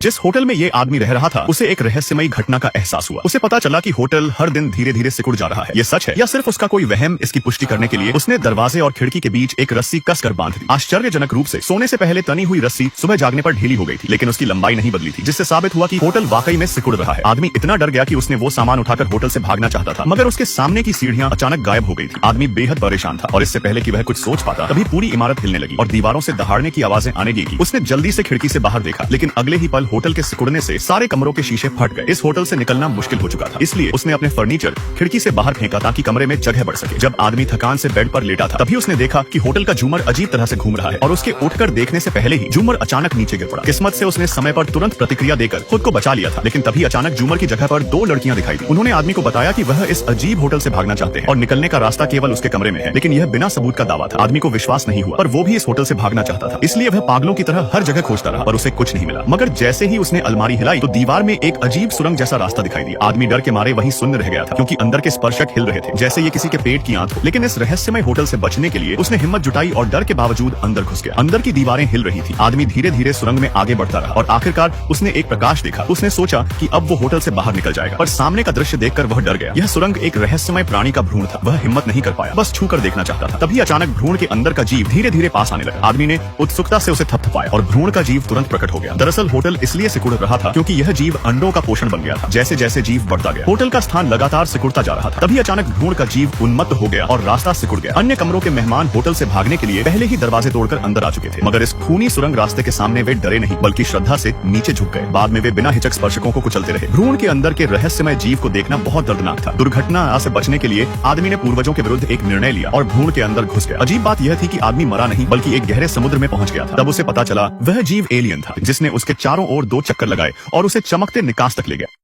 जिस होटल में ये आदमी रह रहा था उसे एक रहस्यमयी घटना का एहसास हुआ। उसे पता चला कि होटल हर दिन धीरे धीरे सिकुड़ जा रहा है। ये सच है या सिर्फ उसका कोई वहम? इसकी पुष्टि करने के लिए उसने दरवाजे और खिड़की के बीच एक रस्सी कसकर बांध दी। आश्चर्यजनक रूप से सोने से पहले तनी हुई रस्सी सुबह जागने पर ढीली हो गई थी, लेकिन उसकी लंबाई नहीं बदली थी, जिससे साबित हुआ कि होटल वाकई में सिकुड़ रहा है। आदमी इतना डर गया कि उसने वो सामान उठाकर होटल से भागना चाहता था, मगर उसके सामने की सीढ़ियां अचानक गायब हो गई थी। आदमी बेहद परेशान था और इससे पहले कि वह कुछ सोच पाता तभी पूरी इमारत हिलने लगी और दीवारों से दहाड़ने की आवाजें आने लगी। उसने जल्दी से खिड़की से बाहर देखा, लेकिन अगले ही पल होटल के सिकुड़ने से सारे कमरों के शीशे फट गए। इस होटल से निकलना मुश्किल हो चुका था, इसलिए उसने अपने फर्नीचर खिड़की से बाहर फेंका ताकि कमरे में जगह बढ़ सके। जब आदमी थकान से बेड पर लेटा था तभी उसने देखा कि होटल का झूमर अजीब तरह से घूम रहा है और उसके उठकर देखने से पहले ही झूमर अचानक नीचे गिर पड़ा। किस्मत से उसने समय पर तुरंत प्रतिक्रिया देकर खुद को बचा लिया था, लेकिन तभी अचानक झूमर की जगह पर दो लड़कियां दिखाई दी। उन्होंने आदमी को बताया कि वह इस अजीब होटल से भागना चाहते हैं और निकलने का रास्ता केवल उसके कमरे में है, लेकिन यह बिना सबूत का दावा था। आदमी को विश्वास नहीं हुआ, पर वो भी इस होटल से भागना चाहता था, इसलिए वह पागलों की तरह हर जगह खोजता रहा, पर उसे कुछ नहीं मिला। मगर जैसे ही उसने अलमारी हिलाई तो दीवार में एक अजीब सुरंग जैसा रास्ता दिखाई दिया। आदमी डर के मारे वहीं शून्य रह गया था, क्योंकि अंदर के स्पर्शक हिल रहे थे, जैसे ये किसी के पेट की आंत हो। लेकिन इस रहस्यमय होटल से बचने के लिए उसने हिम्मत जुटाई और डर के बावजूद अंदर घुस गया। अंदर की दीवारें हिल रही थी। आदमी धीरे धीरे सुरंग में आगे बढ़ता रहा और आखिरकार उसने एक प्रकाश देखा। उसने सोचा कि अब वो होटल से बाहर निकल जाएगा, पर सामने का दृश्य देखकर वह डर गया। यह सुरंग एक रहस्यमय प्राणी का भ्रूण था। वह हिम्मत नहीं कर पाया, बस छू कर देखना चाहता था। तभी अचानक भ्रूण के अंदर का जीव धीरे धीरे पास आने लगा। आदमी ने उत्सुकता से उसे थपथपाया और भ्रूण का जीव तुरंत प्रकट हो गया। दरअसल होटल इसलिए सिकुड़ रहा था क्योंकि यह जीव अंडों का पोषण बन गया था। जैसे जैसे जीव बढ़ता गया, होटल का स्थान लगातार सिकुड़ता जा रहा था। तभी अचानक भ्रूण का जीव उन्मत्त हो गया और रास्ता सिकुड़ गया। अन्य कमरों के मेहमान होटल से भागने के लिए पहले ही दरवाजे तोड़कर अंदर आ चुके थे, मगर इस खूनी सुरंग रास्ते के सामने वे डरे नहीं, बल्कि श्रद्धा से नीचे झुक गए। बाद में वे बिना हिचक स्पर्शकों को कुचलते रहे। भ्रूण के अंदर के रहस्यमय जीव को देखना बहुत दर्दनाक था। दुर्घटना से बचने के लिए आदमी ने पूर्वजों के विरुद्ध एक निर्णय लिया और भ्रूण के अंदर घुस गया। अजीब बात यह थी कि आदमी मरा नहीं, बल्कि एक गहरे समुद्र में पहुंच गया था। तब उसे पता चला वह जीव एलियन था, जिसने उसके चारों ओर दो चक्कर लगाए और उसे चमकते निकास तक ले गया।